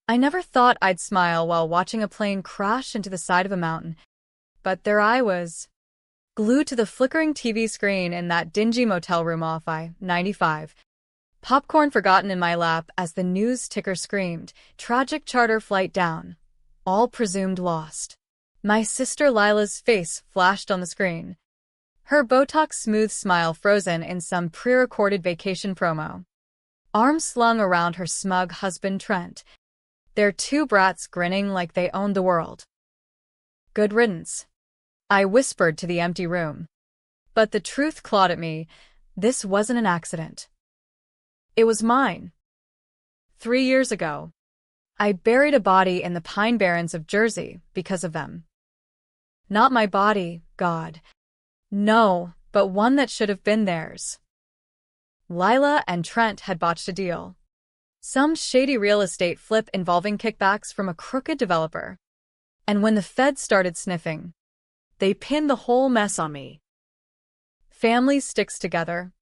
I never thought I'd smile while watching a plane crash into the side of a mountain, but there I was, glued to the flickering TV screen in that dingy motel room off I-95. Popcorn forgotten in my lap as the news ticker screamed, tragic charter flight down. All presumed lost. My sister Lila's face flashed on the screen. Her Botox-smooth smile frozen in some pre-recorded vacation promo. Arms slung around her smug husband Trent. Their two brats grinning like they owned the world. Good riddance, I whispered to the empty room. But the truth clawed at me. This wasn't an accident. It was mine. 3 years ago, I buried a body in the Pine Barrens of Jersey because of them. Not my body, God. No, but one that should have been theirs. Lila and Trent had botched a deal. Some shady real estate flip involving kickbacks from a crooked developer. And when the feds started sniffing, they pinned the whole mess on me. Family sticks together.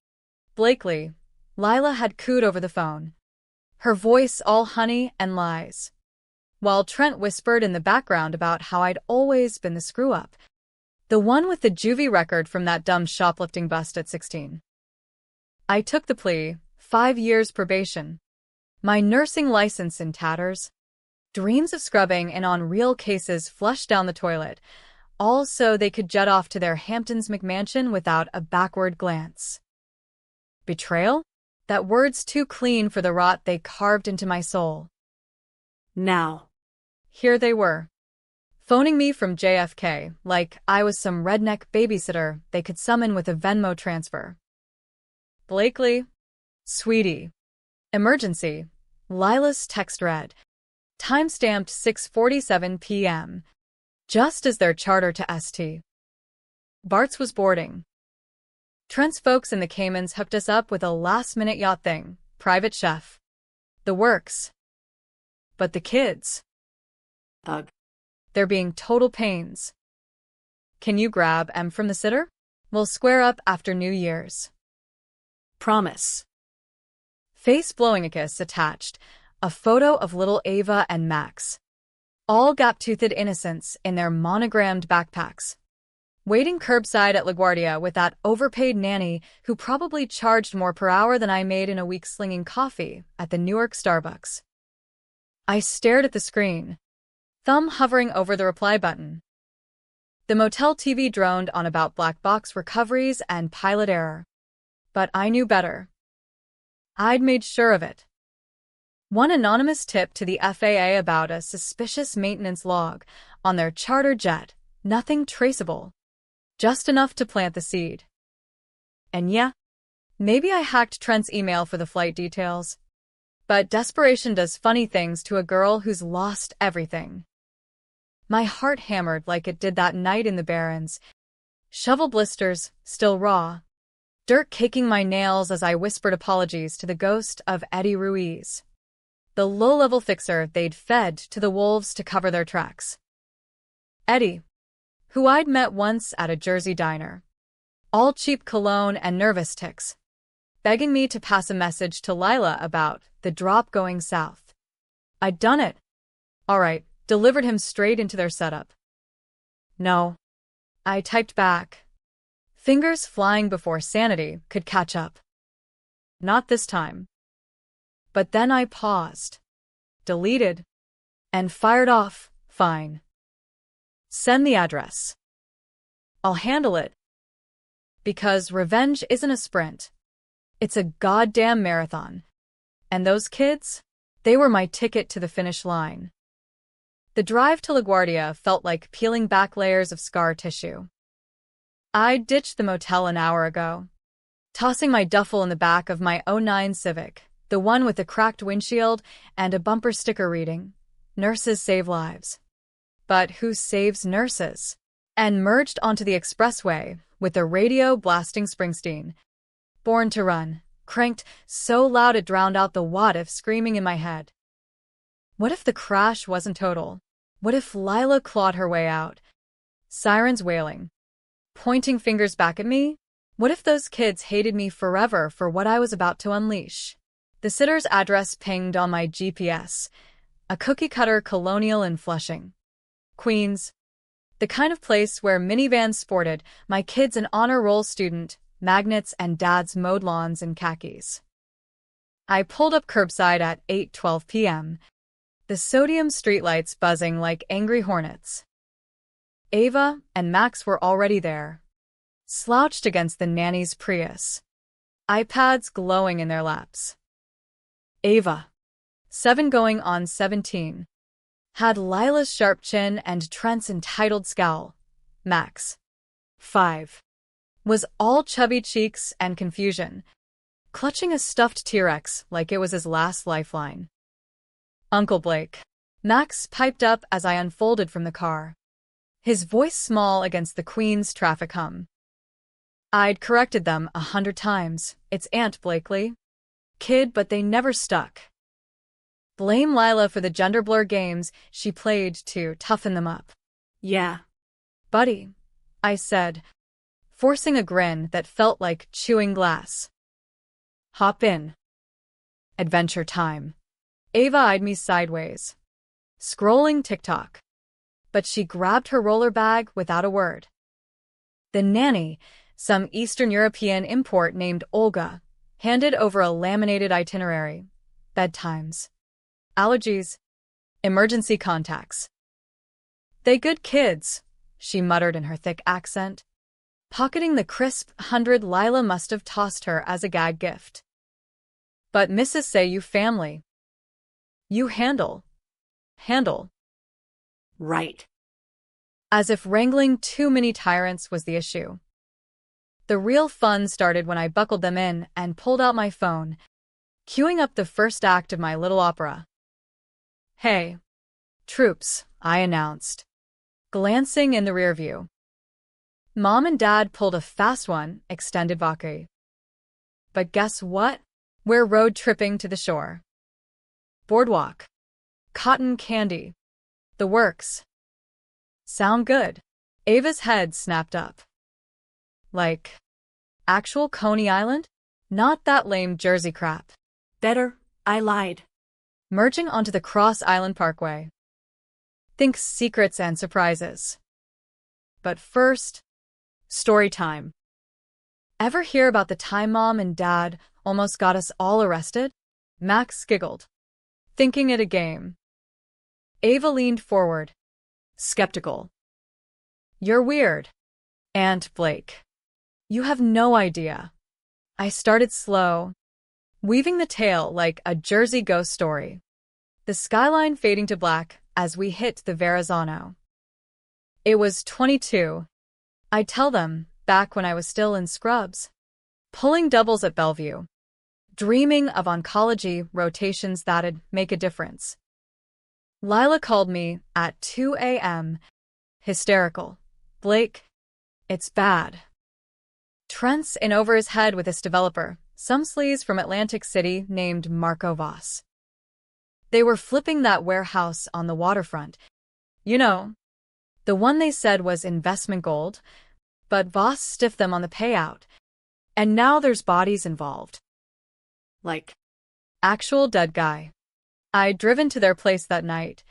Blakely, Lila had cooed over the phone, her voice all honey and lies, while Trent whispered in the background about how I'd always been the screw-up, the one with the juvie record from that dumb shoplifting bust at 16. I took the plea, 5 years probation, my nursing license in tatters, dreams of scrubbing and on real cases flushed down the toilet, all so they could jet off to their Hamptons McMansion without a backward glance. Betrayal? That word's too clean for the rot they carved into my soul. Now, here they were, phoning me from JFK like I was some redneck babysitter they could summon with a Venmo transfer. Blakely, sweetie, emergency, Lila's text read, timestamped 6:47 p.m., just as their charter to St. Bart's was boarding. Trent's folks in the Caymans hooked us up with a last-minute yacht thing, private chef. The works. But the kids. Ugh. They're being total pains. Can you grab Em from the sitter? We'll square up after New Year's. Promise. Face blowing a kiss attached, a photo of little Ava and Max. All gap-toothed innocents in their monogrammed backpacks. Waiting curbside at LaGuardia with that overpaid nanny who probably charged more per hour than I made in a week slinging coffee at the Newark Starbucks. I stared at the screen, thumb hovering over the reply button. The motel TV droned on about black box recoveries and pilot error. But I knew better. I'd made sure of it. One anonymous tip to the FAA about a suspicious maintenance log on their charter jet, nothing traceable. Just enough to plant the seed. And yeah, maybe I hacked Trent's email for the flight details. But desperation does funny things to a girl who's lost everything. My heart hammered like it did that night in the Barrens. Shovel blisters, still raw. Dirt caking my nails as I whispered apologies to the ghost of Eddie Ruiz, the low-level fixer they'd fed to the wolves to cover their tracks. Eddie, who I'd met once at a Jersey diner, all cheap cologne and nervous tics, begging me to pass a message to Lila about the drop going south. I'd done it. All right, delivered him straight into their setup. No. I typed back, fingers flying before sanity could catch up. Not this time. But then I paused, deleted, and fired off, fine. Send the address. I'll handle it. Because revenge isn't a sprint. It's a goddamn marathon. And those kids? They were my ticket to the finish line. The drive to LaGuardia felt like peeling back layers of scar tissue. I ditched the motel an hour ago, tossing my duffel in the back of my '09 Civic, the one with the cracked windshield and a bumper sticker reading, "Nurses save lives." But who saves nurses? And merged onto the expressway with the radio blasting Springsteen. Born to Run, cranked so loud it drowned out the what-if screaming in my head. What if the crash wasn't total? What if Lila clawed her way out? Sirens wailing, pointing fingers back at me? What if those kids hated me forever for what I was about to unleash? The sitter's address pinged on my GPS. a cookie-cutter colonial in Flushing, Queens. The kind of place where minivans sported my kid's an honor roll student, magnets, and dad's mowed lawns in khakis. I pulled up curbside at 8:12 p.m., the sodium streetlights buzzing like angry hornets. Ava and Max were already there, slouched against the nanny's Prius, iPads glowing in their laps. Ava, 7 going on 17, had Lila's sharp chin and Trent's entitled scowl. Max, 5, was all chubby cheeks and confusion, clutching a stuffed T-Rex like it was his last lifeline. Uncle Blake, Max piped up as I unfolded from the car, his voice small against the Queen's traffic hum. I'd corrected them 100 times. It's Aunt Blakely. Kid, but they never stuck. Blame Lila for the gender blur games she played to toughen them up. Yeah, buddy, I said, forcing a grin that felt like chewing glass. Hop in. Adventure time. Ava eyed me sideways, scrolling TikTok, but she grabbed her roller bag without a word. The nanny, some Eastern European import named Olga, handed over a laminated itinerary, bedtimes, allergies, emergency contacts. They good kids, she muttered in her thick accent, pocketing the crisp 100 Lila must have tossed her as a gag gift. But Mrs. say you family. You handle. Right. As if wrangling too many tyrants was the issue. The real fun started when I buckled them in and pulled out my phone, queuing up the first act of my little opera. Hey, troops, I announced, glancing in the rearview. Mom and Dad pulled a fast one, extended Valkyrie. But guess what? We're road tripping to the shore. Boardwalk. Cotton candy. The works. Sound good? Ava's head snapped up. Like, actual Coney Island? Not that lame Jersey crap. Better, I lied. Merging onto the Cross Island Parkway. Think secrets and surprises. But first, story time. Ever hear about the time Mom and Dad almost got us all arrested? Max giggled, thinking it a game. Ava leaned forward, skeptical. You're weird, Aunt Blake. You have no idea. I started slow, weaving the tale like a Jersey ghost story, the skyline fading to black as we hit the Verrazano. It was 22. I'd tell them, back when I was still in scrubs, pulling doubles at Bellevue, dreaming of oncology rotations that'd make a difference. Lila called me at 2 a.m., hysterical. Blake, it's bad. Trent's in over his head with this developer, some sleaze from Atlantic City named Marco Voss. They were flipping that warehouse on the waterfront. You know, the one they said was investment gold, but Voss stiffed them on the payout, and now there's bodies involved. Like, actual dead guy. I'd driven to their place that night.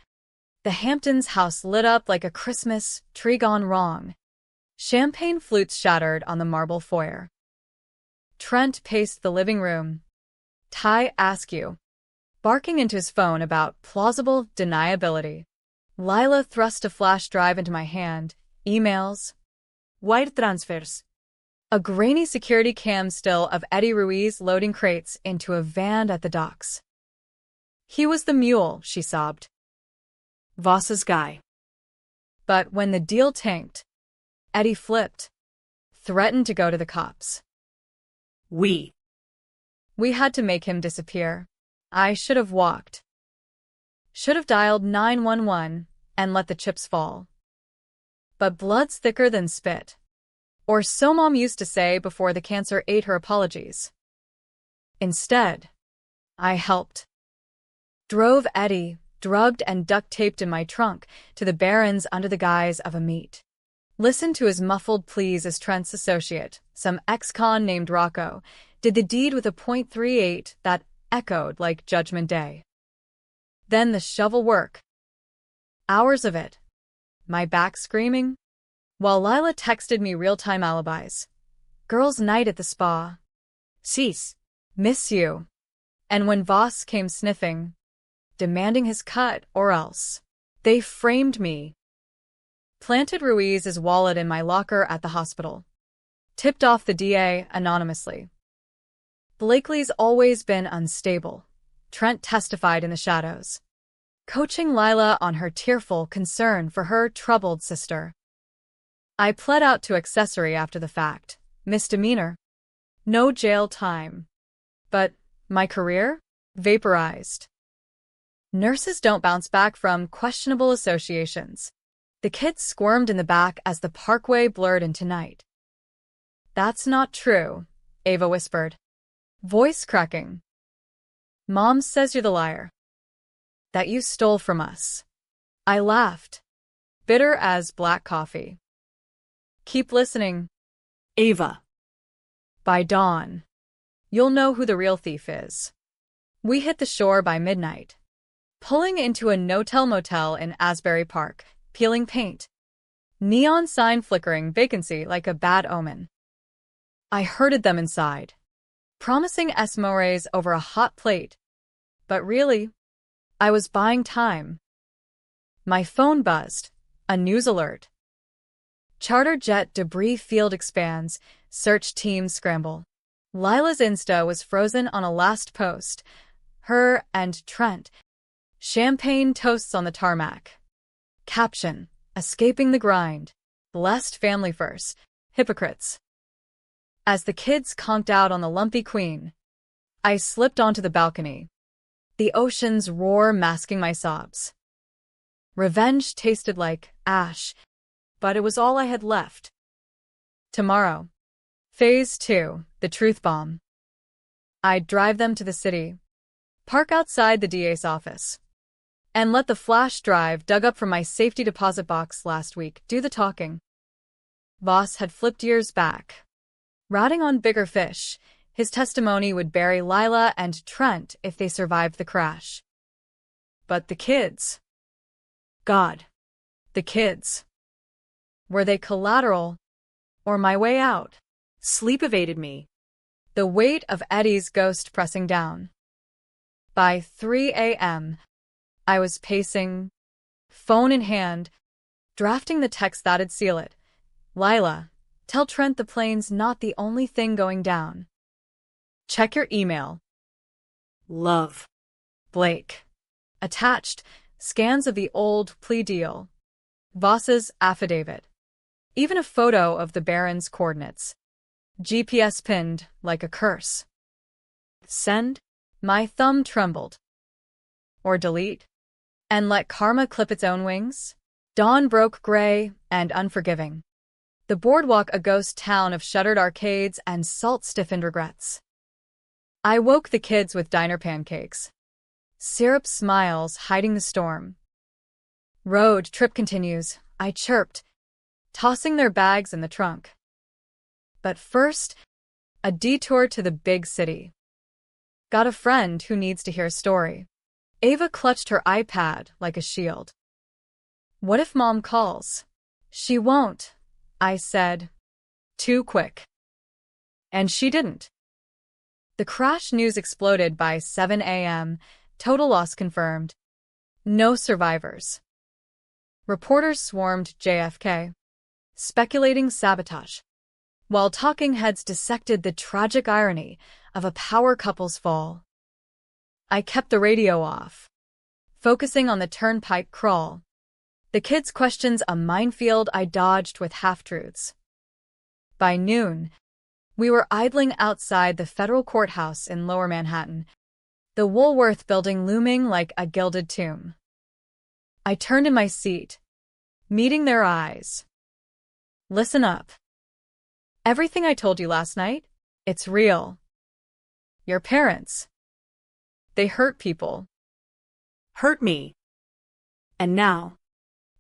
The Hamptons' house lit up like a Christmas tree gone wrong. Champagne flutes shattered on the marble foyer. Trent paced the living room, Ty Askew, barking into his phone about plausible deniability. Lila thrust a flash drive into my hand, emails, wire transfers, a grainy security cam still of Eddie Ruiz loading crates into a van at the docks. He was the mule, she sobbed. Voss's guy. But when the deal tanked, Eddie flipped, threatened to go to the cops. We had to make him disappear. I should have walked. Should have dialed 911 and let the chips fall. But blood's thicker than spit. Or so Mom used to say before the cancer ate her apologies. Instead, I helped. Drove Eddie, drugged and duct-taped in my trunk, to the Barrens under the guise of a meet. Listened to his muffled pleas as Trent's associate, some ex-con named Rocco, did the deed with a .38 that echoed like Judgment Day. Then the shovel work. Hours of it. My back screaming. While Lila texted me real-time alibis. Girls' night at the spa. Cease. Miss you. And when Voss came sniffing, demanding his cut or else. They framed me. Planted Ruiz's wallet in my locker at the hospital. Tipped off the DA anonymously. Blakely's always been unstable, Trent testified in the shadows, coaching Lila on her tearful concern for her troubled sister. I pled out to accessory after the fact, misdemeanor. No jail time. But my career? Vaporized. Nurses don't bounce back from questionable associations. The kids squirmed in the back as the parkway blurred into night. That's not true, Ava whispered, voice cracking. Mom says you're the liar. That you stole from us. I laughed, bitter as black coffee. Keep listening, Ava. By dawn, you'll know who the real thief is. We hit the shore by midnight, pulling into a no-tell motel in Asbury Park, peeling paint. Neon sign flickering vacancy like a bad omen. I herded them inside, promising esmores over a hot plate. But really, I was buying time. My phone buzzed, a news alert. Charter jet debris field expands, search teams scramble. Lila's Insta was frozen on a last post. Her and Trent. Champagne toasts on the tarmac. Caption, escaping the grind. Blessed family first. Hypocrites. As the kids conked out on the lumpy queen, I slipped onto the balcony. The ocean's roar masking my sobs. Revenge tasted like ash, but it was all I had left. Tomorrow. Phase 2, the truth bomb. I'd drive them to the city, park outside the DA's office, and let the flash drive dug up from my safety deposit box last week do the talking. Voss had flipped years back. Ratting on bigger fish, his testimony would bury Lila and Trent if they survived the crash. But the kids. God. The kids. Were they collateral? Or my way out? Sleep evaded me. The weight of Eddie's ghost pressing down. By 3 a.m., I was pacing, phone in hand, drafting the text that'd seal it. Lila, tell Trent the plane's not the only thing going down. Check your email. Love. Blake. Attached, scans of the old plea deal. Voss's affidavit. Even a photo of the Baron's coordinates. GPS pinned like a curse. Send? My thumb trembled. Or delete? And let karma clip its own wings? Dawn broke gray and unforgiving. The boardwalk a ghost town of shuttered arcades and salt-stiffened regrets. I woke the kids with diner pancakes. Syrup smiles hiding the storm. Road trip continues, I chirped, tossing their bags in the trunk. But first, a detour to the big city. Got a friend who needs to hear a story. Ava clutched her iPad like a shield. What if Mom calls? She won't, I said. Too quick. And she didn't. The crash news exploded by 7 a.m., total loss confirmed. No survivors. Reporters swarmed JFK, speculating sabotage, while talking heads dissected the tragic irony of a power couple's fall. I kept the radio off, focusing on the turnpike crawl. The kids' questions a minefield I dodged with half-truths. By noon, we were idling outside the federal courthouse in Lower Manhattan, the Woolworth building looming like a gilded tomb. I turned in my seat, meeting their eyes. Listen up. Everything I told you last night, it's real. Your parents. They hurt people. Hurt me. And now,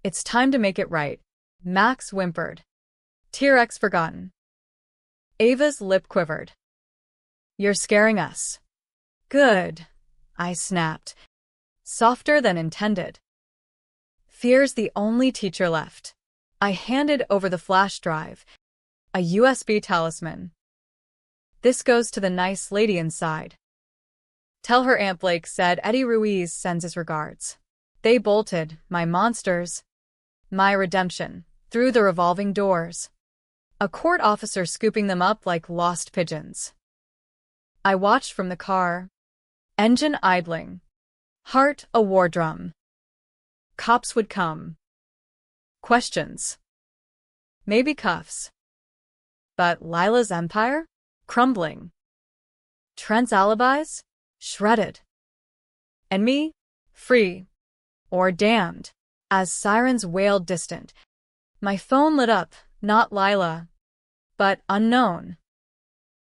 it's time to make it right, Max whimpered. T-Rex forgotten. Ava's lip quivered. You're scaring us. Good, I snapped, softer than intended. Fear's the only teacher left. I handed over the flash drive, a USB talisman. This goes to the nice lady inside. Tell her Aunt Blake said Eddie Ruiz sends his regards. They bolted, my monsters, my redemption, through the revolving doors. A court officer scooping them up like lost pigeons. I watched from the car. Engine idling. Heart a war drum. Cops would come. Questions. Maybe cuffs. But Lila's empire? Crumbling. Trent's alibis? Shredded. And me? Free. Or damned. As sirens wailed distant, my phone lit up, not Lila, but unknown.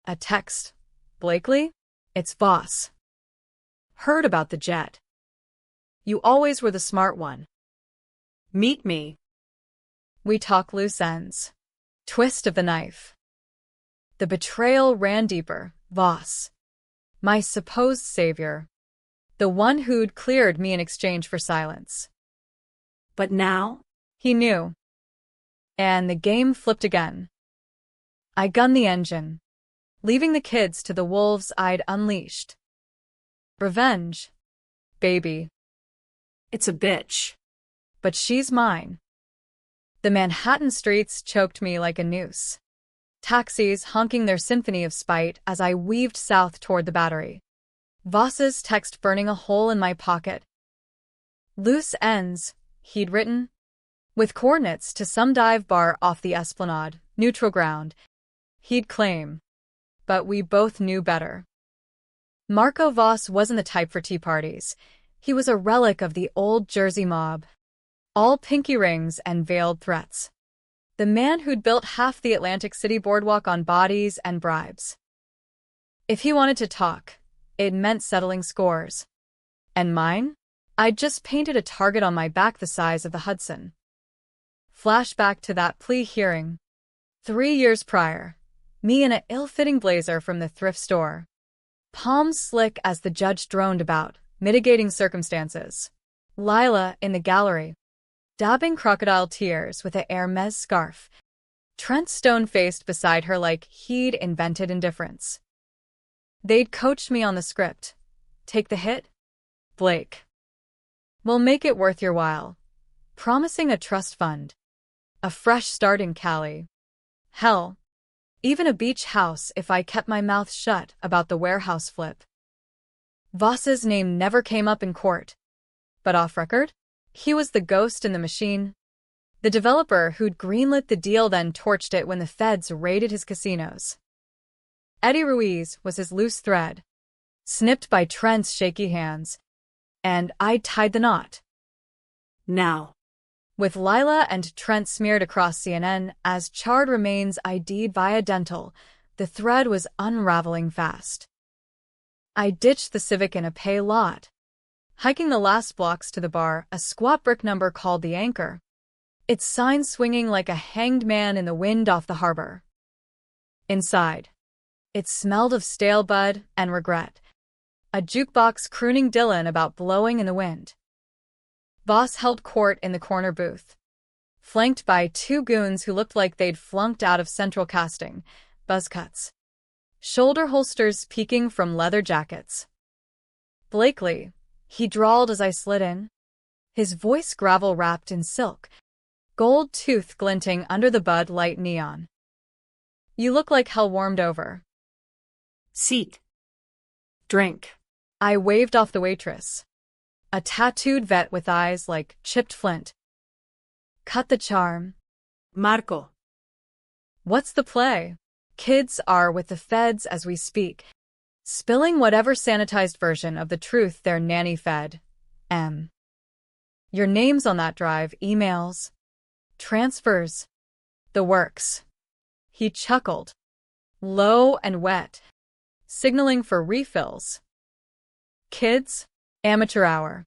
A text. Blakely? It's Voss. Heard about the jet. You always were the smart one. Meet me. We talk loose ends. Twist of the knife. The betrayal ran deeper. Voss. My supposed savior. The one who'd cleared me in exchange for silence. But now? He knew. And the game flipped again. I gunned the engine, leaving the kids to the wolves I'd unleashed. Revenge. Baby. It's a bitch. But she's mine. The Manhattan streets choked me like a noose. Taxis honking their symphony of spite as I weaved south toward the Battery. Voss's text burning a hole in my pocket. Loose ends, he'd written, with coordinates to some dive bar off the Esplanade, neutral ground. He'd claim. But we both knew better. Marco Voss wasn't the type for tea parties. He was a relic of the old Jersey mob. All pinky rings and veiled threats. The man who'd built half the Atlantic City boardwalk on bodies and bribes. If he wanted to talk, it meant settling scores. And mine? I'd just painted a target on my back the size of the Hudson. Flashback to that plea hearing. 3 years prior. Me in an ill-fitting blazer from the thrift store. Palms slick as the judge droned about, mitigating circumstances. Lila in the gallery, dabbing crocodile tears with a Hermes scarf. Trent stone-faced beside her like he'd invented indifference. They'd coached me on the script. Take the hit? Blake. We'll make it worth your while. Promising a trust fund. A fresh start in Cali. Hell. Even a beach house if I kept my mouth shut about the warehouse flip. Voss's name never came up in court. But off record? He was the ghost in the machine. The developer who'd greenlit the deal then torched it when the feds raided his casinos. Eddie Ruiz was his loose thread, snipped by Trent's shaky hands, and I tied the knot. Now. With Lila and Trent smeared across CNN as charred remains ID'd via dental, the thread was unraveling fast. I ditched the Civic in a pay lot. Hiking the last blocks to the bar, a squat brick number called the Anchor. Its sign swinging like a hanged man in the wind off the harbor. Inside. It smelled of stale bud and regret. A jukebox crooning Dylan about blowing in the wind. Voss held court in the corner booth, flanked by 2 goons who looked like they'd flunked out of central casting, buzzcuts. Shoulder holsters peeking from leather jackets. Blakely, he drawled as I slid in. His voice gravel-wrapped in silk, gold tooth glinting under the Bud Light neon. You look like hell warmed over. Seat. Drink. I waved off the waitress. A tattooed vet with eyes like chipped flint. Cut the charm. Marco. What's the play? Kids are with the feds as we speak, spilling whatever sanitized version of the truth their nanny fed. Your name's on that drive, emails, transfers, the works. He chuckled, low and wet, signaling for refills. Kids, amateur hour.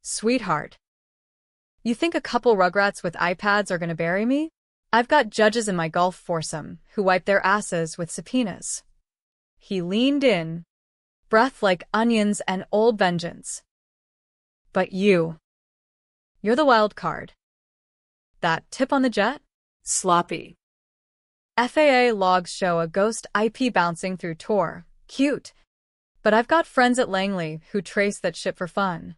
Sweetheart. You think a couple rugrats with iPads are gonna bury me? I've got judges in my golf foursome who wipe their asses with subpoenas. He leaned in, breath like onions and old vengeance. But you're the wild card. That tip on the jet? Sloppy. FAA logs show a ghost IP bouncing through Tor. Cute. But I've got friends at Langley who trace that shit for fun.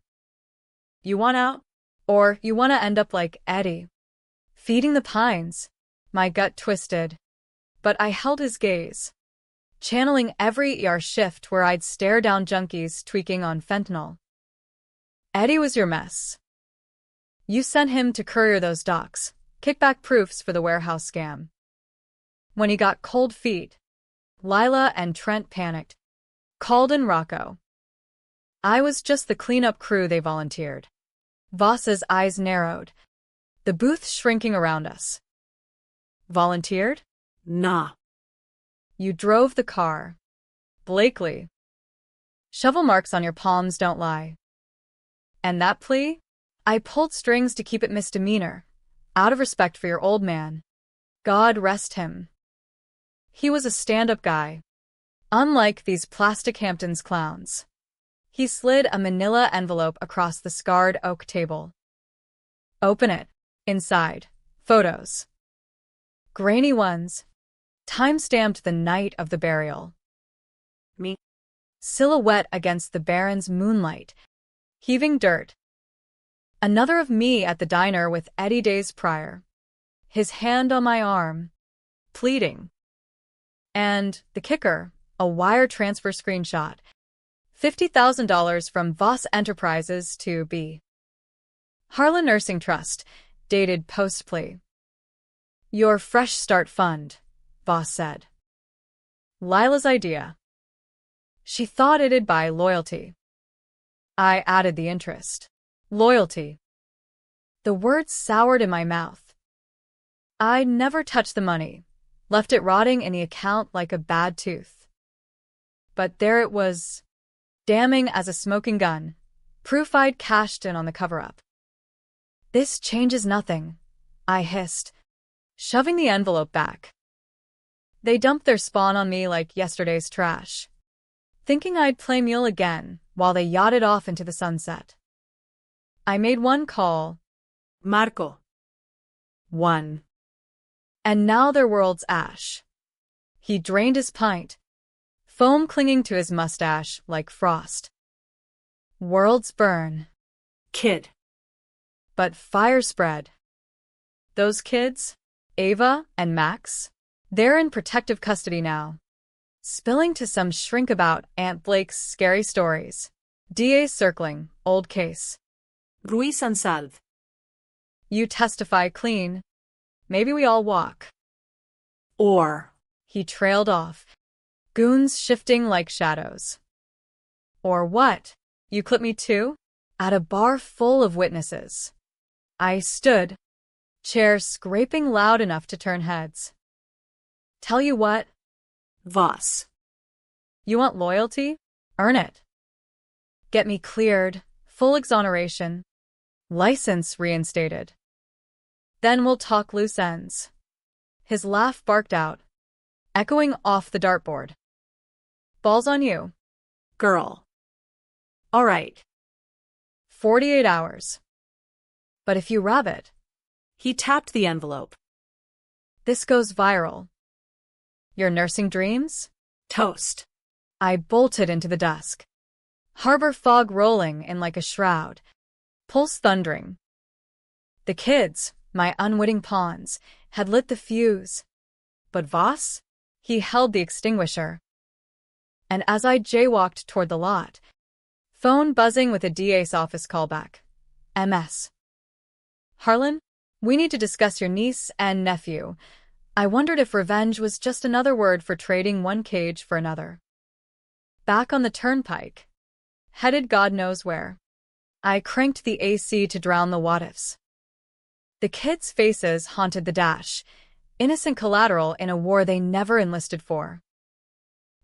You want out? Or you want to end up like Eddie? Feeding the pines. My gut twisted. But I held his gaze, channeling every ER shift where I'd stare down junkies tweaking on fentanyl. Eddie was your mess. You sent him to courier those docs, kickback proofs for the warehouse scam. When he got cold feet, Lila and Trent panicked, called in Rocco. I was just the cleanup crew they volunteered. Voss's eyes narrowed, the booth shrinking around us. Volunteered? Nah. You drove the car. Blakely. Shovel marks on your palms don't lie. And that plea? I pulled strings to keep it misdemeanor, out of respect for your old man. God rest him. He was a stand-up guy. Unlike these plastic Hamptons clowns. He slid a manila envelope across the scarred oak table. Open it. Inside. Photos. Grainy ones. Time-stamped the night of the burial. Me. Silhouette against the Baron's moonlight. Heaving dirt. Another of me at the diner with Eddie days prior. His hand on my arm. Pleading. And the kicker, a wire transfer screenshot. $50,000 from Voss Enterprises to B. Harlan Nursing Trust, dated post-plea. Your Fresh Start Fund, Voss said. Lila's idea. She thought it'd buy loyalty. I added the interest. Loyalty. The words soured in my mouth. I'd never touched the money, left it rotting in the account like a bad tooth. But there it was, damning as a smoking gun, proof I'd cashed in on the cover-up. This changes nothing, I hissed, shoving the envelope back. They dumped their spawn on me like yesterday's trash, thinking I'd play mule again while they yachted off into the sunset. I made one call. Marco. One. And now their world's ash. He drained his pint, foam clinging to his mustache like frost. Worlds burn. Kid. But fire spread. Those kids, Ava and Max, they're in protective custody now. Spilling to some shrink about Aunt Blake's scary stories. DA circling, old case. Ruiz and Salve. You testify clean. Maybe we all walk. Or. He trailed off, goons shifting like shadows. Or what? You clip me too? At a bar full of witnesses. I stood, chair scraping loud enough to turn heads. Tell you what? Voss. You want loyalty? Earn it. Get me cleared, full exoneration. License reinstated. Then we'll talk loose ends. His laugh barked out, echoing off the dartboard. Ball's on you. Girl. All right. 48 hours. But if you rob it. He tapped the envelope. This goes viral. Your nursing dreams? Toast. I bolted into the dusk. Harbor fog rolling in like a shroud. Pulse thundering. The kids, my unwitting pawns, had lit the fuse. But Voss? He held the extinguisher. And as I jaywalked toward the lot, phone buzzing with a DA's office callback. MS. Harlan, we need to discuss your niece and nephew. I wondered if revenge was just another word for trading one cage for another. Back on the turnpike. Headed God knows where. I cranked the AC to drown the what-ifs. The kids' faces haunted the dash, innocent collateral in a war they never enlisted for.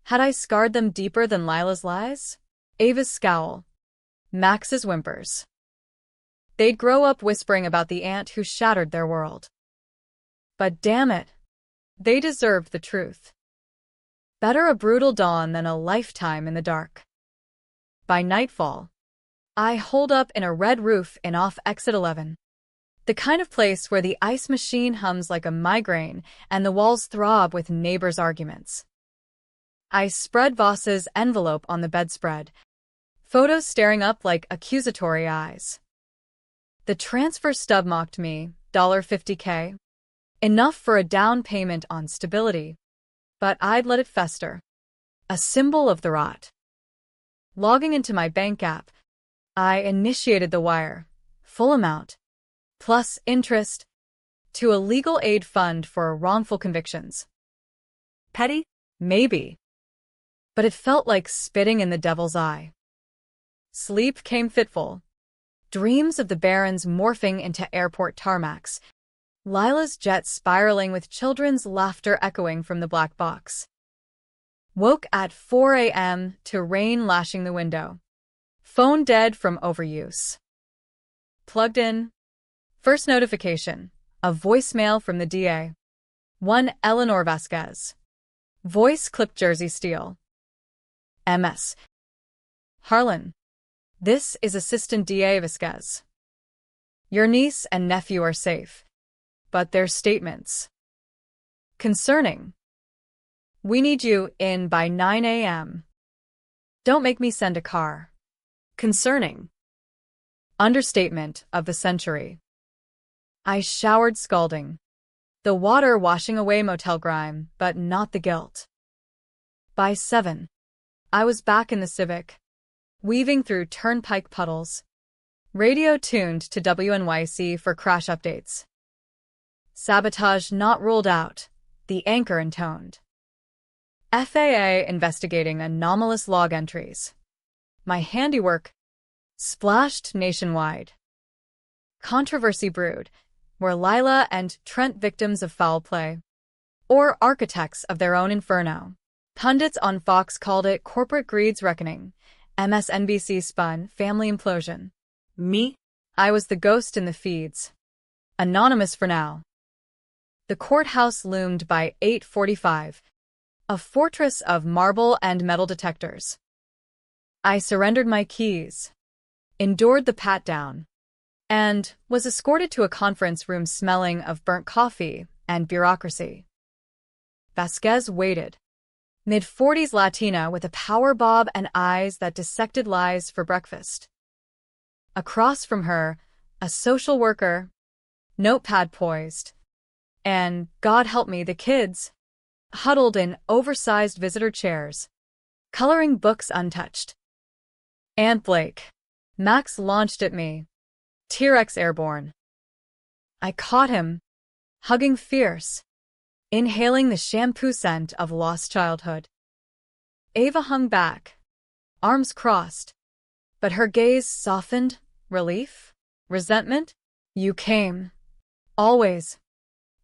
Had I scarred them deeper than Lila's lies? Ava's scowl. Max's whimpers. They'd grow up whispering about the aunt who shattered their world. But damn it, they deserved the truth. Better a brutal dawn than a lifetime in the dark. By nightfall, I holed up in a red roof in off exit 11. The kind of place where the ice machine hums like a migraine and the walls throb with neighbors' arguments. I spread Voss's envelope on the bedspread, photos staring up like accusatory eyes. The transfer stub mocked me, $50K. Enough for a down payment on stability. But I'd let it fester. A symbol of the rot. Logging into my bank app, I initiated the wire, full amount, plus interest, to a legal aid fund for wrongful convictions. Petty? Maybe. But it felt like spitting in the devil's eye. Sleep came fitful. Dreams of the barons morphing into airport tarmacs. Lila's jet spiraling with children's laughter echoing from the black box. Woke at 4 a.m. to rain lashing the window. Phone dead from overuse. Plugged in. First notification. A voicemail from the DA. One Eleanor Vasquez. Voice clipped Jersey Steel. MS. Harlan. This is Assistant DA Vasquez. Your niece and nephew are safe. But their statements. Concerning. We need you in by 9 a.m. Don't make me send a car. Concerning. Understatement of the century. I showered scalding. The water washing away motel grime, but not the guilt. By 7. I was back in the Civic, weaving through turnpike puddles. Radio tuned to WNYC for crash updates. Sabotage not ruled out, the anchor intoned. FAA investigating anomalous log entries. My handiwork splashed nationwide. Controversy brewed. Were Lila and Trent victims of foul play? Or architects of their own inferno? Pundits on Fox called it corporate greed's reckoning. MSNBC spun family implosion. Me? I was the ghost in the feeds. Anonymous for now. The courthouse loomed by 8:45. A fortress of marble and metal detectors. I surrendered my keys, endured the pat-down, and was escorted to a conference room smelling of burnt coffee and bureaucracy. Vasquez waited. Mid-40s Latina with a power bob and eyes that dissected lies for breakfast. Across from her, a social worker, notepad poised, and, God help me, the kids, huddled in oversized visitor chairs, coloring books untouched. Aunt Blake. Max launched at me. T-Rex airborne. I caught him, hugging fierce, inhaling the shampoo scent of lost childhood. Ava hung back, arms crossed, but her gaze softened. Relief? Resentment? You came. Always.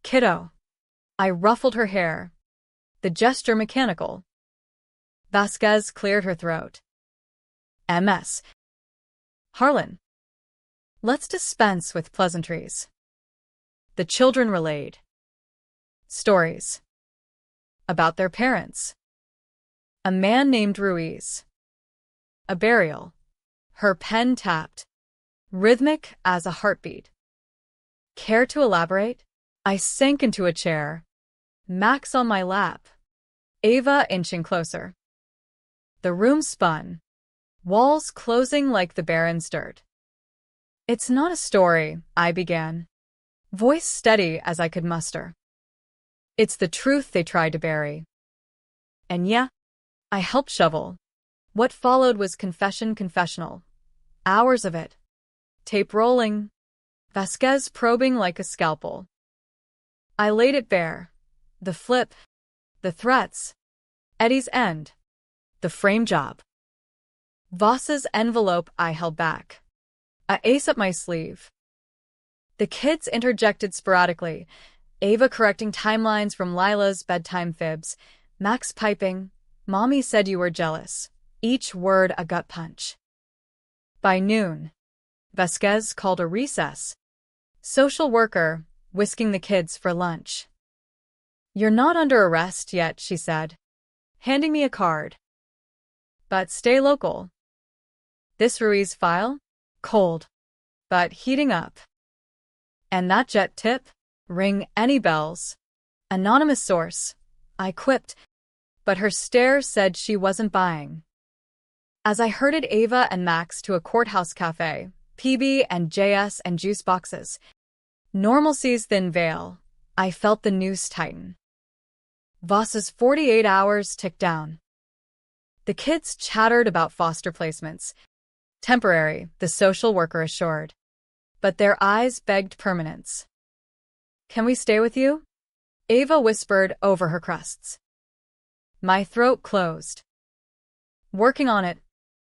Kiddo. I ruffled her hair, the gesture mechanical. Vasquez cleared her throat. MS. Harlan. Let's dispense with pleasantries. The children relayed. Stories. About their parents. A man named Ruiz. A burial. Her pen tapped. Rhythmic as a heartbeat. Care to elaborate? I sank into a chair. Max on my lap. Ava inching closer. The room spun. Walls closing like the Baron's dirt. It's not a story, I began. Voice steady as I could muster. It's the truth they tried to bury. And yeah, I helped shovel. What followed was confessional. Hours of it. Tape rolling. Vasquez probing like a scalpel. I laid it bare. The flip. The threats. Eddie's end. The frame job. Voss's envelope I held back. A ace up my sleeve. The kids interjected sporadically. Ava correcting timelines from Lila's bedtime fibs. Max piping. Mommy said you were jealous. Each word a gut punch. By noon, Vasquez called a recess. Social worker, whisking the kids for lunch. You're not under arrest yet, she said, handing me a card. But stay local. This Ruiz file? Cold, but heating up. And that jet tip? Ring any bells? Anonymous source, I quipped, but her stare said she wasn't buying. As I herded Ava and Max to a courthouse cafe, PB and JS and juice boxes, normalcy's thin veil, I felt the noose tighten. Voss's 48 hours ticked down. The kids chattered about foster placements. Temporary, the social worker assured. But their eyes begged permanence. Can we stay with you? Ava whispered over her crusts. My throat closed. Working on it.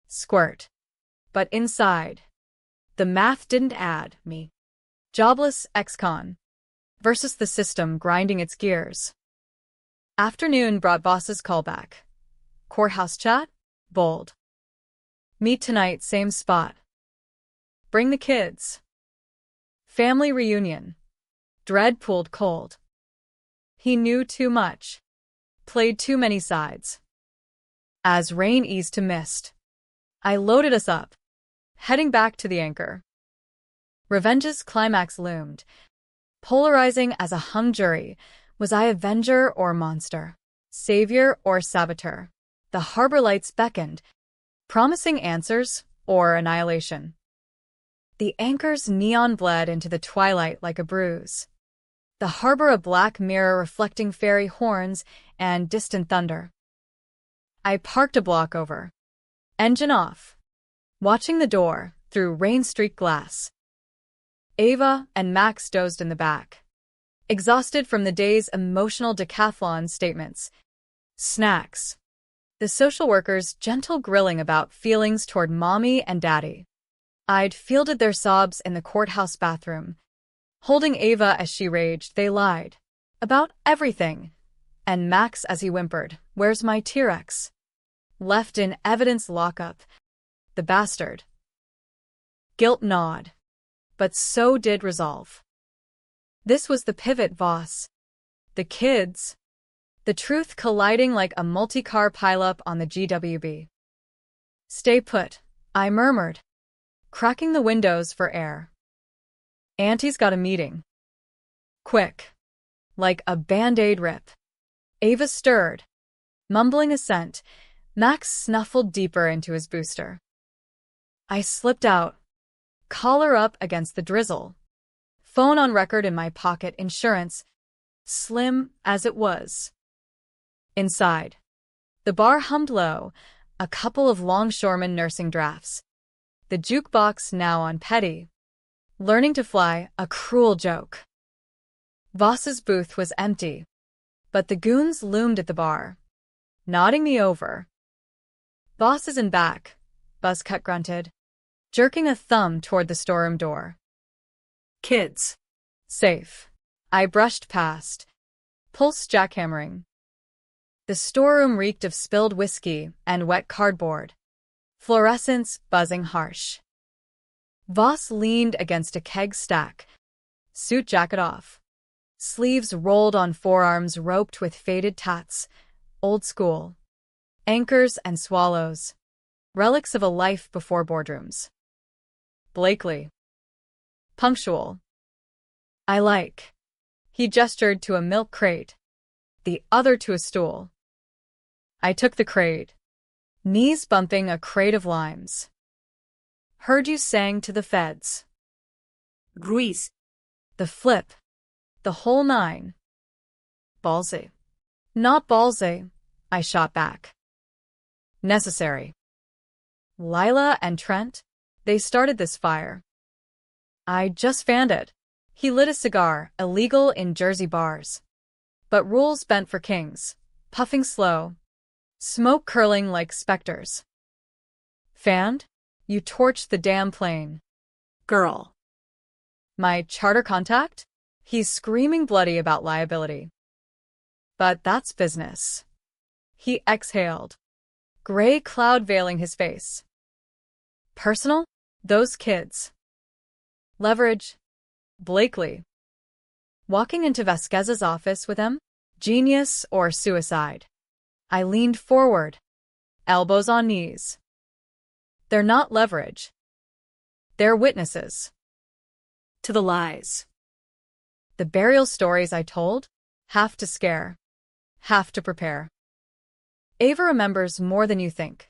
Squirt. But inside, the math didn't add me. Jobless ex-con versus the system grinding its gears. Afternoon brought Boss's callback. Courthouse chat? Bold. Meet tonight, same spot. Bring the kids. Family reunion. Dread pulled cold. He knew too much. Played too many sides. As rain eased to mist, I loaded us up, heading back to the anchor. Revenge's climax loomed. Polarizing as a hung jury, was I avenger or monster? Savior or saboteur? The harbor lights beckoned, promising answers or annihilation. The anchor's neon bled into the twilight like a bruise. The harbor a black mirror reflecting fairy horns and distant thunder. I parked a block over. Engine off. Watching the door through rain-streaked glass. Ava and Max dozed in the back, exhausted from the day's emotional decathlon statements. Snacks. The social worker's gentle grilling about feelings toward mommy and daddy. I'd fielded their sobs in the courthouse bathroom. Holding Ava as she raged, they lied. About everything. And Max as he whimpered, "Where's my T-Rex?" Left in evidence lockup. The bastard. Guilt gnawed. But so did resolve. This was the pivot, Voss. The kids. The truth colliding like a multi-car pileup on the GWB. Stay put, I murmured, cracking the windows for air. Auntie's got a meeting. Quick. Like a Band-Aid rip. Ava stirred. Mumbling assent, Max snuffled deeper into his booster. I slipped out, collar up against the drizzle. Phone on record in my pocket, insurance, slim as it was. Inside, the bar hummed low, a couple of longshoremen nursing drafts. The jukebox now on Petty. Learning to fly, a cruel joke. Voss's booth was empty, but the goons loomed at the bar, nodding me over. Boss is in back, Buzzcut grunted, jerking a thumb toward the storeroom door. Kids. Safe. I brushed past, pulse jackhammering. The storeroom reeked of spilled whiskey and wet cardboard, fluorescence buzzing harsh. Voss leaned against a keg stack, suit jacket off, sleeves rolled on forearms roped with faded tats, old school. Anchors and swallows, relics of a life before boardrooms. Blakely. Punctual. I like. He gestured to a milk crate, the other to a stool. I took the crate, knees bumping a crate of limes. Heard you sang to the feds. Grease. The flip. The whole nine. Ballsy. Not ballsy, I shot back. Necessary. Lila and Trent, they started this fire. I just fanned it. He lit a cigar, illegal in Jersey bars. But rules bent for kings, puffing slow, smoke curling like specters. Fanned? You torched the damn plane. Girl. My charter contact? He's screaming bloody about liability. But that's business. He exhaled, gray cloud veiling his face. Personal? Those kids. Leverage? Blakely. Walking into Vasquez's office with him? Genius or suicide? I leaned forward, elbows on knees. They're not leverage. They're witnesses. To the lies. The burial stories I told, half to scare, half to prepare. Ava remembers more than you think.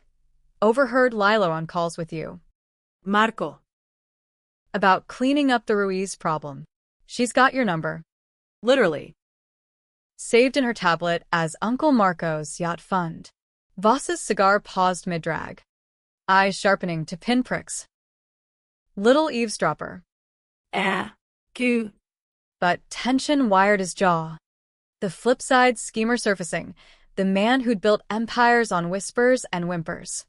Overheard Lilo on calls with you. Marco. About cleaning up the Ruiz problem. She's got your number. Literally. Saved in her tablet as Uncle Marco's Yacht Fund. Voss's cigar paused mid-drag. Eyes sharpening to pinpricks. Little eavesdropper. Q. But tension wired his jaw. The flip side schemer surfacing. The man who'd built empires on whispers and whimpers.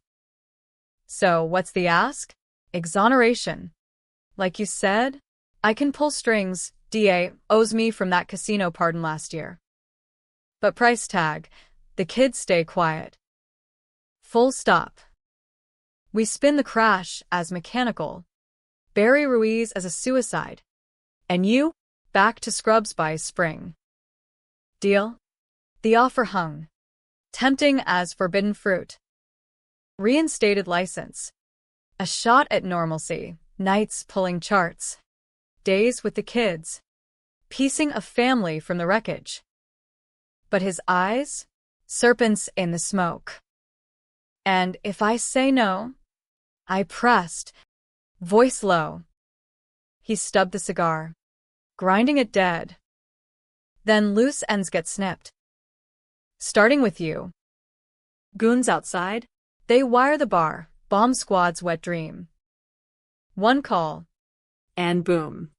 So, what's the ask? Exoneration. Like you said, I can pull strings. DA owes me from that casino pardon last year. But price tag, the kids stay quiet. Full stop. We spin the crash as mechanical. Bury Ruiz as a suicide. And you, back to Scrubs by spring. Deal? The offer hung. Tempting as forbidden fruit. Reinstated license. A shot at normalcy. Nights pulling charts. Days with the kids. Piecing a family from the wreckage. But his eyes? Serpents in the smoke. And if I say no? I pressed. Voice low. He stubbed the cigar. Grinding it dead. Then loose ends get snipped. Starting with you. Goons outside? They wire the bar. Bomb squad's wet dream. One call. And boom.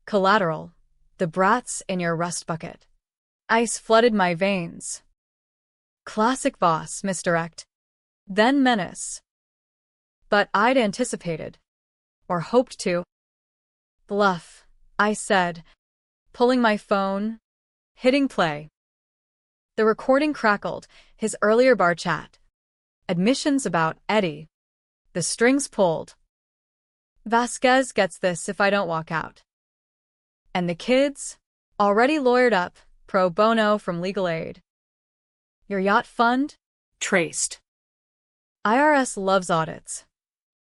Collateral. The brats in your rust bucket. Ice flooded my veins. Classic Voss misdirect. Then menace. But I'd anticipated. Or hoped to. Bluff, I said, pulling my phone, hitting play. The recording crackled, his earlier bar chat. Admissions about Eddie. The strings pulled. Vasquez gets this if I don't walk out. And the kids? Already lawyered up, pro bono from legal aid. Your yacht fund? Traced. IRS loves audits.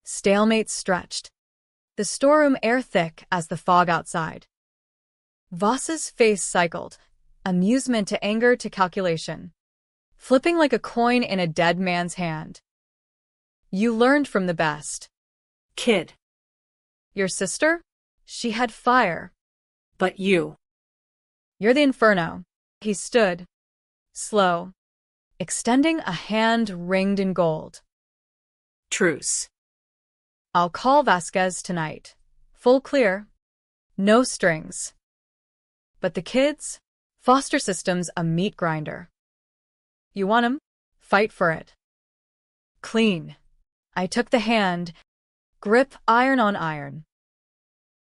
Stalemate stretched. The storeroom air thick as the fog outside. Voss's face cycled, amusement to anger to calculation. Flipping like a coin in a dead man's hand. You learned from the best. Kid. Your sister? She had fire. But you. You're the inferno. He stood. Slow. Extending a hand ringed in gold. Truce. I'll call Vasquez tonight. Full clear. No strings. But the kids? Foster system's a meat grinder. You want 'em? Fight for it. Clean. I took the hand. Grip iron on iron.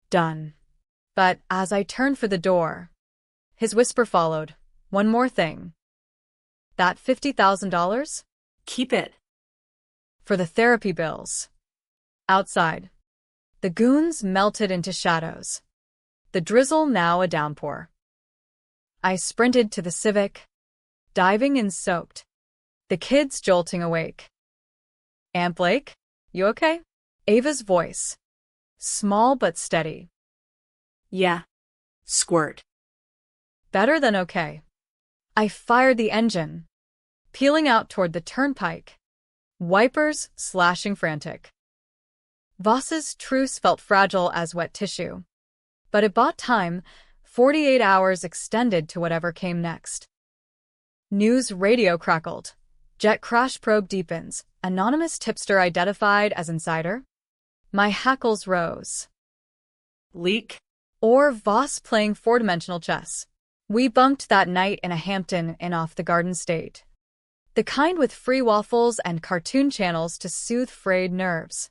Done. But as I turned for the door, his whisper followed. One more thing. That $50,000? Keep it. For the therapy bills. Outside. The goons melted into shadows. The drizzle now a downpour. I sprinted to the Civic, diving in soaked. The kids jolting awake. Aunt Blake, you okay? Ava's voice. Small but steady. Yeah. Squirt. Better than okay. I fired the engine. Peeling out toward the turnpike. Wipers slashing frantic. Voss's truce felt fragile as wet tissue. But it bought time, 48 hours extended to whatever came next. News radio crackled. Jet crash probe deepens. Anonymous tipster identified as insider. My hackles rose. Leak. Or Voss playing four-dimensional chess. We bunked that night in a Hampton Inn off the Garden State. The kind with free waffles and cartoon channels to soothe frayed nerves.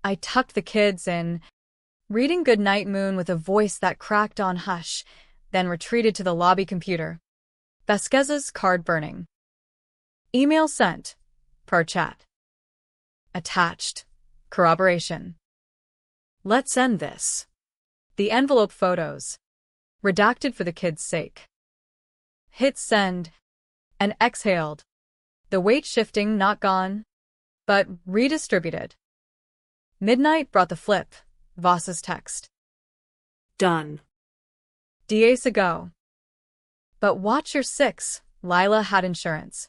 I tucked the kids in, reading Goodnight Moon with a voice that cracked on hush, then retreated to the lobby computer. Vasquez's card burning. Email sent. Per chat. Attached. Corroboration. Let's end this. The envelope photos. Redacted for the kids' sake. Hit send. And exhaled. The weight shifting not gone, but redistributed. Midnight brought the flip. Voss's text. Done. Days ago. But watch your six. Lila had insurance.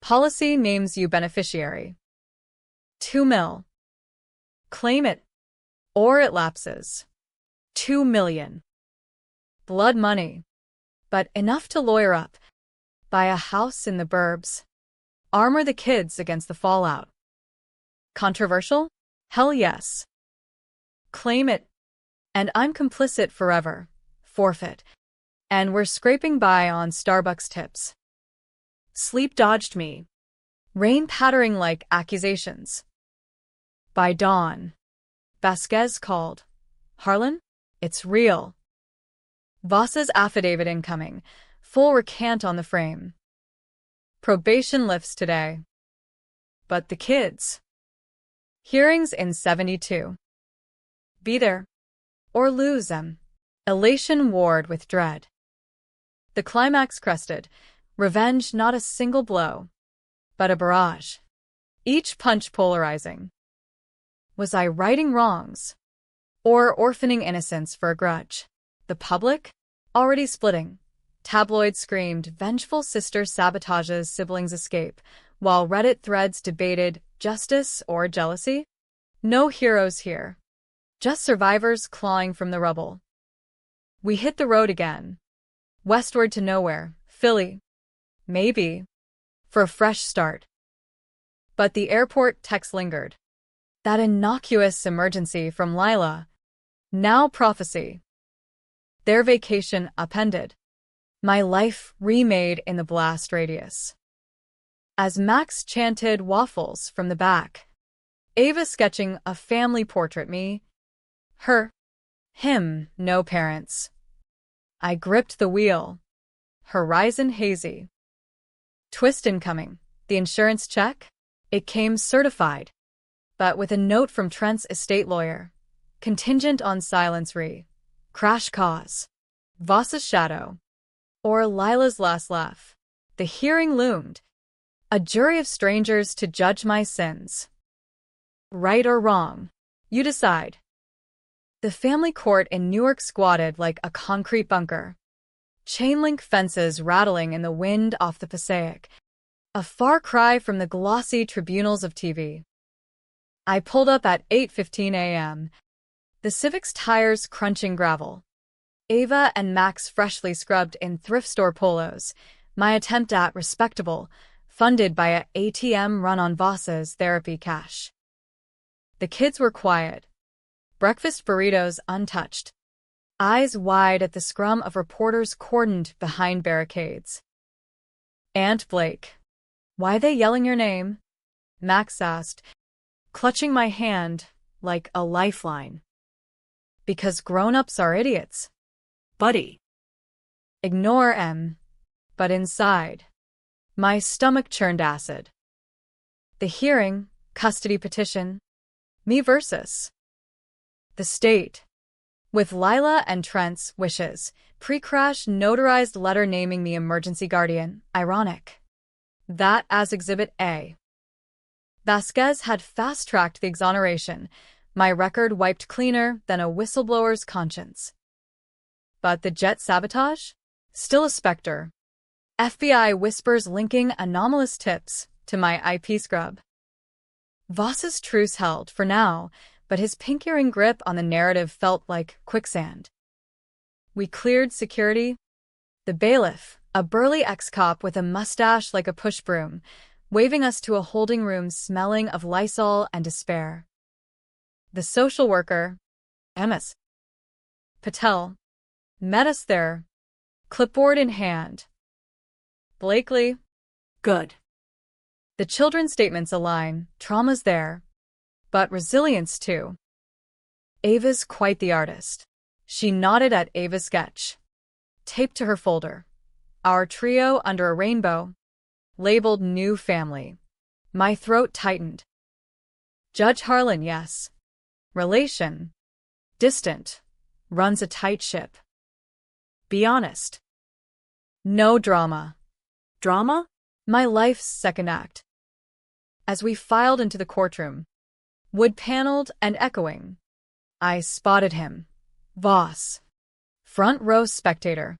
Policy names you beneficiary. 2 mil. Claim it. Or it lapses. 2 million. Blood money. But enough to lawyer up. Buy a house in the burbs. Armor the kids against the fallout. Controversial? Hell yes. Claim it. And I'm complicit forever. Forfeit. And we're scraping by on Starbucks tips. Sleep dodged me. Rain pattering like accusations. By dawn. Vasquez called. Harlan? It's real. Voss's affidavit incoming. Full recant on the frame. Probation lifts today. But the kids. Hearings in 72. Be there. Or lose them. Elation warred with dread. The climax crested. Revenge not a single blow. But a barrage. Each punch polarizing. Was I righting wrongs? Or orphaning innocence for a grudge? The public? Already splitting. Tabloids screamed, vengeful sister sabotages siblings escape, while Reddit threads debated, justice or jealousy? No heroes here. Just survivors clawing from the rubble. We hit the road again. Westward to nowhere, Philly. Maybe. For a fresh start. But the airport text lingered. That innocuous emergency from Lila. Now prophecy. Their vacation upended. My life remade in the blast radius. As Max chanted waffles from the back. Ava sketching a family portrait me. Her. Him, no parents. I gripped the wheel. Horizon hazy. Twist incoming. The insurance check? It came certified. But with a note from Trent's estate lawyer. Contingent on silence re. Crash cause. Voss's shadow. Or Lila's last laugh. The hearing loomed. A jury of strangers to judge my sins. Right or wrong? You decide. The family court in Newark squatted like a concrete bunker. Chain-link fences rattling in the wind off the Passaic. A far cry from the glossy tribunals of TV. I pulled up at 8:15 a.m. The Civic's tires crunching gravel. Ava and Max freshly scrubbed in thrift store polos. My attempt at respectable, funded by a ATM run on Voss's therapy cash. The kids were quiet. Breakfast burritos untouched. Eyes wide at the scrum of reporters cordoned behind barricades. Aunt Blake. Why they yelling your name? Max asked, clutching my hand like a lifeline. Because grown-ups are idiots. Buddy. Ignore M. But inside. My stomach churned acid. The hearing, custody petition. Me versus. The state. With Lila and Trent's wishes, pre-crash notarized letter naming me emergency guardian, ironic. That as Exhibit A. Vasquez had fast-tracked the exoneration, my record wiped cleaner than a whistleblower's conscience. But the jet sabotage? Still a specter. FBI whispers linking anomalous tips to my IP scrub. Voss's truce held for now, but his pink-earring grip on the narrative felt like quicksand. We cleared security. The bailiff, a burly ex-cop with a mustache like a push broom, waving us to a holding room smelling of Lysol and despair. The social worker, MS. Patel, met us there, clipboard in hand. Blakely. Good. The children's statements align, trauma's there. But resilience too. Ava's quite the artist. She nodded at Ava's sketch. Taped to her folder. Our trio under a rainbow. Labeled new family. My throat tightened. Judge Harlan, yes. Relation. Distant. Runs a tight ship. Be honest. No drama. Drama? My life's second act. As we filed into the courtroom, wood-paneled and echoing. I spotted him. Voss. Front row spectator.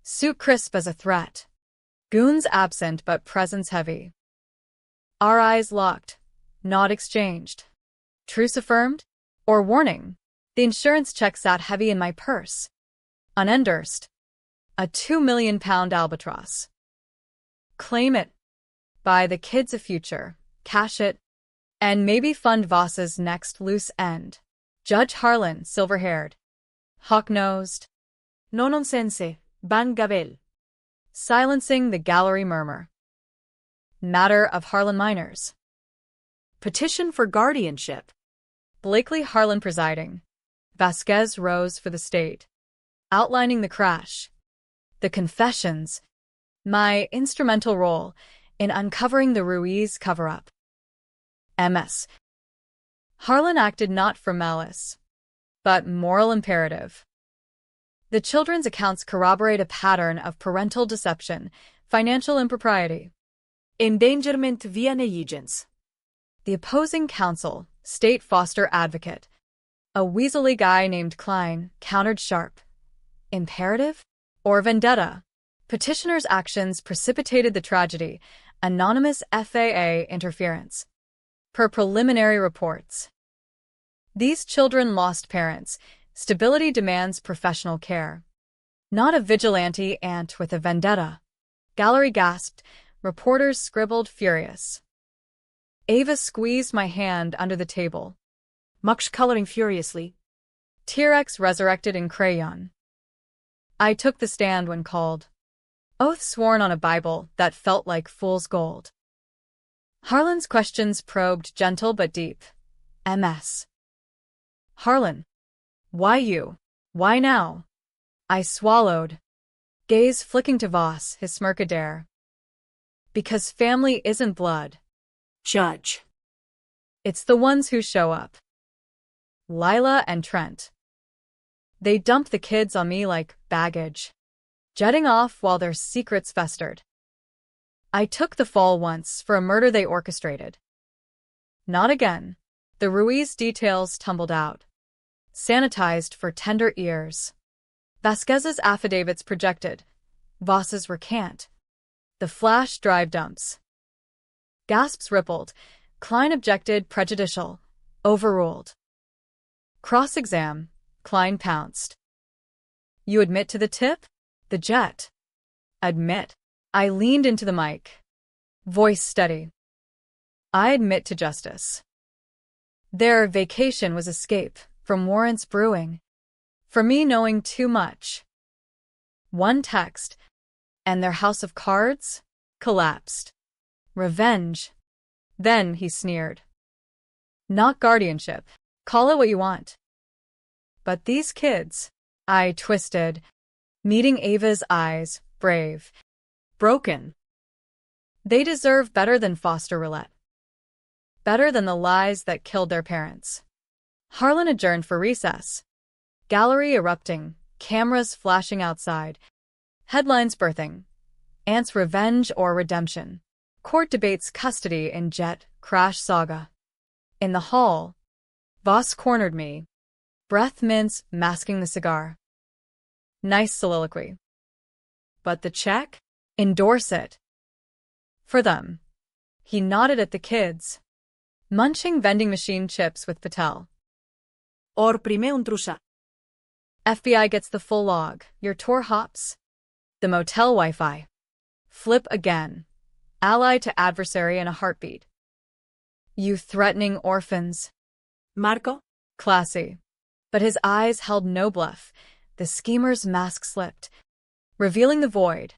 Suit crisp as a threat. Goons absent but presence heavy. Our eyes locked. Not exchanged. Truce affirmed? Or warning? The insurance check sat heavy in my purse. Unendorsed. A £2 million albatross. Claim it. Buy the kids a future. Cash it. And maybe fund Voss's next loose end. Judge Harlan, silver-haired. Hawk-nosed. No nonsense. Ban Gabel. Silencing the gallery murmur. Matter of Harlan minors. Petition for guardianship. Blakely Harlan presiding. Vasquez rose for the state. Outlining the crash. The confessions. My instrumental role in uncovering the Ruiz cover-up. MS. Harlan acted not from malice, but moral imperative. The children's accounts corroborate a pattern of parental deception, financial impropriety. Endangerment via negligence. The opposing counsel, state foster advocate, a weaselly guy named Klein, countered sharp. Imperative? Or vendetta? Petitioner's actions precipitated the tragedy, anonymous FAA interference. Per preliminary reports. These children lost parents. Stability demands professional care. Not a vigilante aunt with a vendetta. Gallery gasped. Reporters scribbled furious. Ava squeezed my hand under the table. Mux coloring furiously. T-Rex resurrected in crayon. I took the stand when called. Oath sworn on a Bible that felt like fool's gold. Harlan's questions probed gentle but deep. MS. Harlan. Why you? Why now? I swallowed. Gaze flicking to Voss, his smirk a dare. Because family isn't blood. Judge. It's the ones who show up. Lila and Trent. They dumped the kids on me like baggage, jetting off while their secrets festered. I took the fall once for a murder they orchestrated. Not again. The Ruiz details tumbled out. Sanitized for tender ears. Vasquez's affidavits projected. Voss's recant. The flash drive dumps. Gasps rippled. Klein objected prejudicial. Overruled. Cross-exam. Klein pounced. You admit to the tip? The jet. Admit. I leaned into the mic. Voice steady. I admit to justice. Their vacation was escape from warrants brewing. For me knowing too much. One text, and their house of cards collapsed. Revenge. Then he sneered. Not guardianship. Call it what you want. But these kids, I twisted, meeting Ava's eyes, brave. Broken. They deserve better than foster roulette. Better than the lies that killed their parents. Harlan adjourned for recess. Gallery erupting, cameras flashing outside. Headlines birthing. Aunt's revenge or redemption. Court debates custody in jet crash saga. In the hall, Voss cornered me. Breath mints masking the cigar. Nice soliloquy. But the check? Endorse it. For them. He nodded at the kids. Munching vending machine chips with Patel. Or prime un trusa. FBI gets the full log. Your tour hops. The motel Wi-Fi. Flip again. Ally to adversary in a heartbeat. You threatening orphans. Marco? Classy. But his eyes held no bluff. The schemer's mask slipped, revealing the void.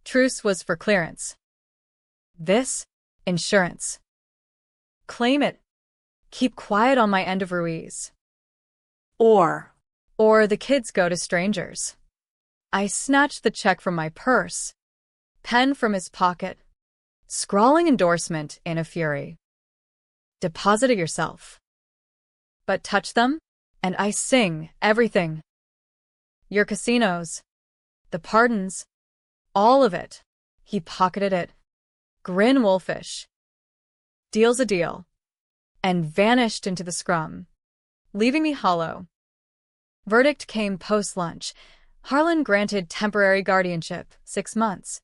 Truce was for clearance. This? Insurance. Claim it. Keep quiet on my end of Ruiz. Or the kids go to strangers. I snatched the check from my purse. Pen from his pocket. Scrawling endorsement in a fury. Deposit it yourself. But touch them, and I sing everything. Your casinos. The pardons. All of it. He pocketed it. Grin wolfish. Deal's a deal. and vanished into the scrum, leaving me hollow. Verdict came post-lunch. Harlan granted temporary guardianship, 6 months.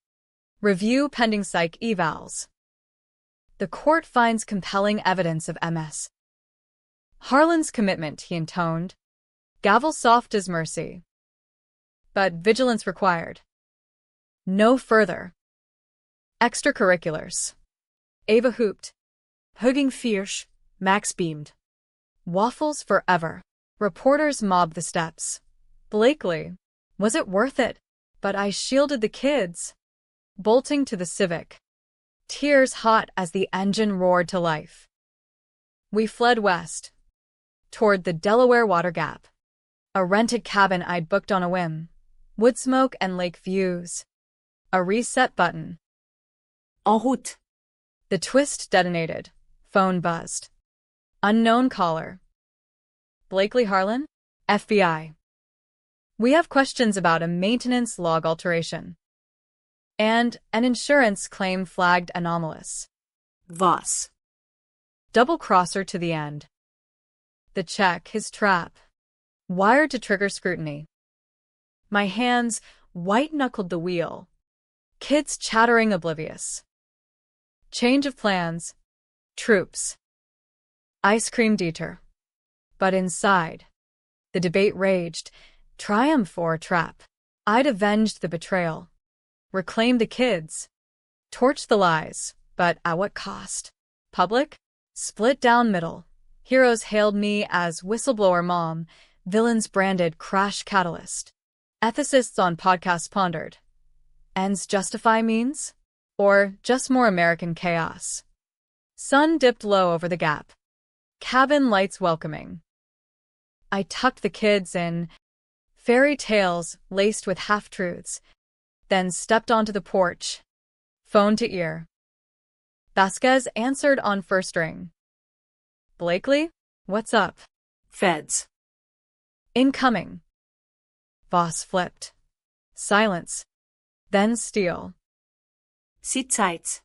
Review pending psych evals. The court finds compelling evidence of MS. Harlan's commitment, he intoned. Gavel soft as mercy. But vigilance required. No further. Extracurriculars. Ava hooped. Hugging fierce, Max beamed. Waffles forever. Reporters mobbed the steps. Blakely. Was it worth it? But I shielded the kids. Bolting to the Civic. Tears hot as the engine roared to life. We fled west. Toward the Delaware Water Gap. A rented cabin I'd booked on a whim. Wood smoke and lake views. A reset button. En route. The twist detonated. Phone buzzed. Unknown caller. Blakely Harlan? FBI. We have questions about a maintenance log alteration. And an insurance claim flagged anomalous. Voss. Double-crosser to the end. The check, his trap. Wired to trigger scrutiny. My hands white-knuckled the wheel. Kids chattering oblivious. Change of plans. Troops. Ice cream detour. But inside, the debate raged. Triumph or trap. I'd avenged the betrayal. Reclaimed the kids. Torched the lies, but at what cost? Public? Split down middle. Heroes hailed me as whistleblower mom. Villains branded crash catalyst. Ethicists on podcasts pondered. Ends justify means? Or just more American chaos? Sun dipped low over the gap. Cabin lights welcoming. I tucked the kids in. Fairy tales laced with half-truths. Then stepped onto the porch. Phone to ear. Vasquez answered on first ring. Blakely, what's up? Feds. Incoming. Voss flipped. Silence. Then steel. Sit tight.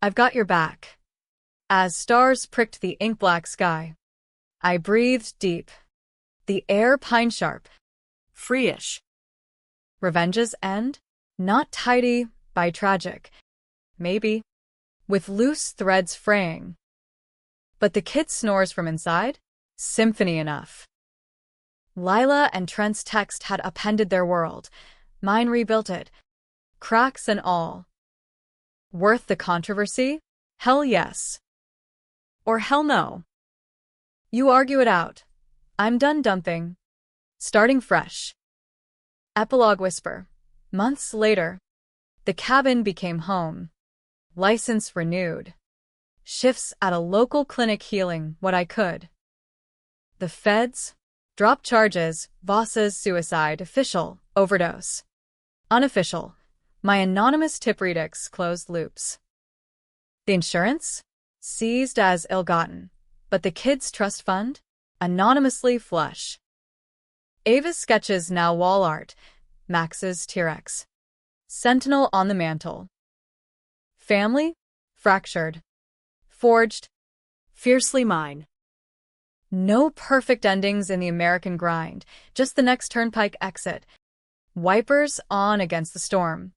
I've got your back. As stars pricked the ink-black sky, I breathed deep. The air pine-sharp. Free-ish. Revenge's end? Not tidy, by tragic. Maybe. With loose threads fraying. But the kid snores from inside? Symphony enough. Lila and Trent's text had upended their world. Mine rebuilt it. Cracks and all. Worth the controversy? Hell yes. Or hell no. You argue it out. I'm done dumping. Starting fresh. Epilogue whisper. Months later. The cabin became home. License renewed. Shifts at a local clinic healing what I could. The feds? Drop charges. Voss's suicide. Official. Overdose. Unofficial. My anonymous tip redux closed loops. The insurance? Seized as ill-gotten. But the kids' trust fund? Anonymously flush. Ava's sketches now wall art. Max's T-Rex. Sentinel on the mantle. Family? Fractured. Forged. Fiercely mine. No perfect endings in the American grind, just the next turnpike exit. Wipers on against the storm.